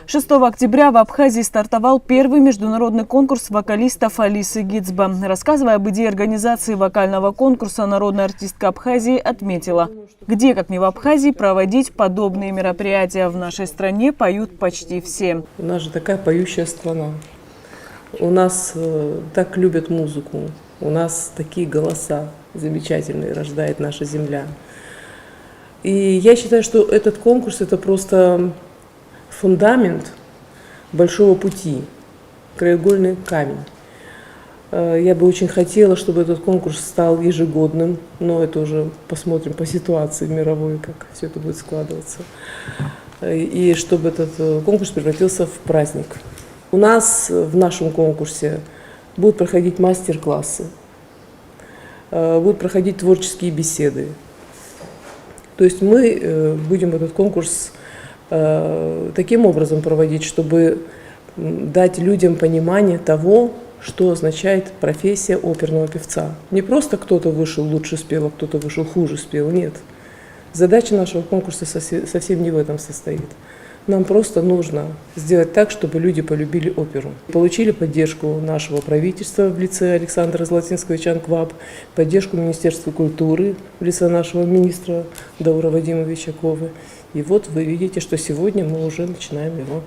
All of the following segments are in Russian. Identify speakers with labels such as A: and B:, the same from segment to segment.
A: 6 октября в Абхазии стартовал первый международный конкурс вокалистов Алисы Гицба. Рассказывая об идее организации вокального конкурса, народная артистка Абхазии отметила, где, как не в Абхазии, проводить подобные мероприятия. В нашей стране поют почти все.
B: У нас же такая поющая страна. У нас так любят музыку. У нас такие голоса замечательные рождает наша земля. И я считаю, что этот конкурс – это просто фундамент большого пути, краеугольный камень. Я бы очень хотела, чтобы этот конкурс стал ежегодным, но это уже посмотрим по ситуации мировой, как все это будет складываться. И чтобы этот конкурс превратился в праздник. У нас в нашем конкурсе будут проходить мастер-классы, будут проходить творческие беседы. То есть мы будем этот конкурс таким образом проводить, чтобы дать людям понимание того, что означает профессия оперного певца. Не просто кто-то вышел лучше спел, а кто-то вышел хуже спел. Нет. Задача нашего конкурса совсем не в этом состоит. Нам просто нужно сделать так, чтобы люди полюбили оперу. Получили поддержку нашего правительства в лице Александра Златинского Чанкваб, поддержку Министерства культуры в лице нашего министра Даура Вадимовича Ковы. И вот вы видите, что сегодня мы уже начинаем его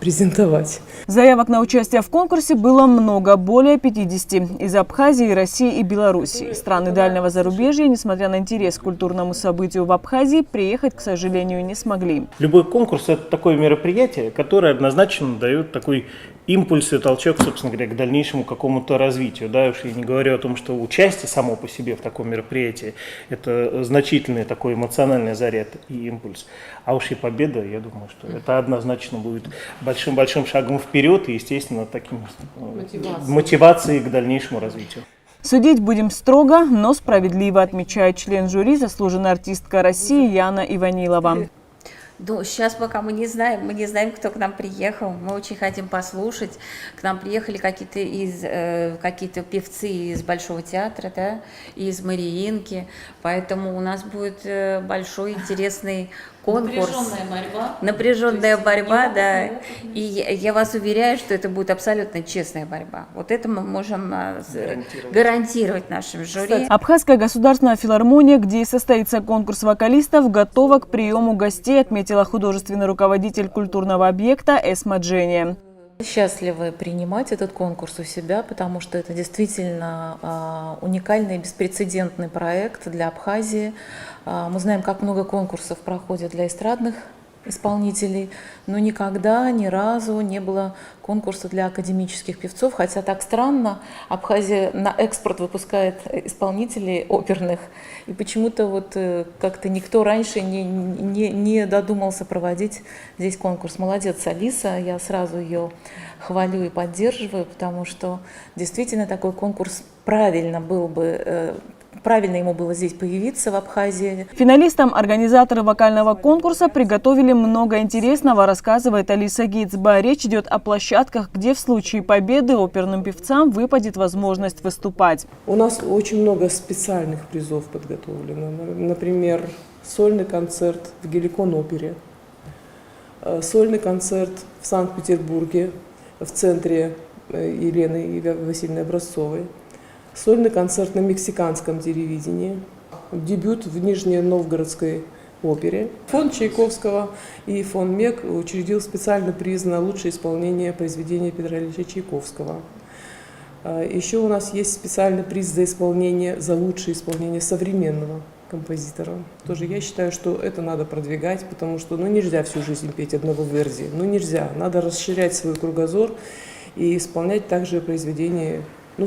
B: презентовать.
A: Заявок на участие в конкурсе было много, более 50. Из Абхазии, России и Белоруссии. Страны дальнего зарубежья, несмотря на интерес к культурному событию в Абхазии, приехать, к сожалению, не смогли.
C: Любой конкурс – это такое мероприятие, которое однозначно дает такой импульс и толчок, собственно говоря, к дальнейшему какому-то развитию. Да, уж я не говорю о том, что участие само по себе в таком мероприятии – это значительный такой эмоциональный заряд и импульс. А уж и победа, я думаю, что это однозначно будет большим-большим шагом вперед и, естественно, таким мотивацией к дальнейшему развитию.
A: Судить будем строго, но справедливо, отмечает член жюри, заслуженная артистка России Яна Иванилова.
D: Ну, сейчас пока мы не знаем, кто к нам приехал. Мы очень хотим послушать. К нам приехали какие-то певцы из Большого театра, да, из Мариинки. Поэтому у нас будет большой интересный конкурс. Напряженная борьба, да. И я вас уверяю, что это будет абсолютно честная борьба. Вот это мы можем гарантировать нашим жюри.
A: Абхазская государственная филармония, где и состоится конкурс вокалистов, готова к приему гостей, отметила художественный руководитель культурного объекта Эсма Джения.
E: Счастливы принимать этот конкурс у себя, потому что это действительно уникальный, беспрецедентный проект для Абхазии. Мы знаем, как много конкурсов проходит для эстрадных исполнителей, но никогда, ни разу не было конкурса для академических певцов, хотя так странно, Абхазия на экспорт выпускает исполнителей оперных, и почему-то вот как-то никто раньше не додумался проводить здесь конкурс. Молодец Алиса, я сразу ее хвалю и поддерживаю, потому что действительно такой конкурс правильно ему было здесь появиться, в Абхазии.
A: Финалистам организаторы вокального конкурса приготовили много интересного, рассказывает Алиса Гицба. Речь идет о площадках, где в случае победы оперным певцам выпадет возможность выступать.
B: У нас очень много специальных призов подготовлено. Например, сольный концерт в Геликон-опере, сольный концерт в Санкт-Петербурге в центре Елены Васильевны Образцовой, сольный концерт на мексиканском телевидении, дебют в Нижненовгородской опере. Фонд Чайковского и фонд МЕК учредил специальный приз на лучшее исполнение произведения Петра Ильича Чайковского. Еще у нас есть специальный приз за лучшее исполнение современного композитора. Тоже я считаю, что это надо продвигать, потому что нельзя всю жизнь петь одного Верди. Нельзя. Надо расширять свой кругозор и исполнять также произведения,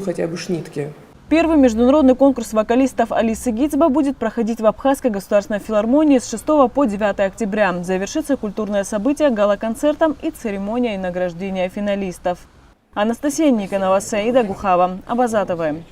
B: хотя бы Шнитке.
A: Первый международный конкурс вокалистов Алисы Гицба будет проходить в Абхазской государственной филармонии с 6 по 9 октября. Завершится культурное событие гала-концертом и церемонией награждения финалистов. Анастасия Никонова, Саида Гухава, Абаза ТВ.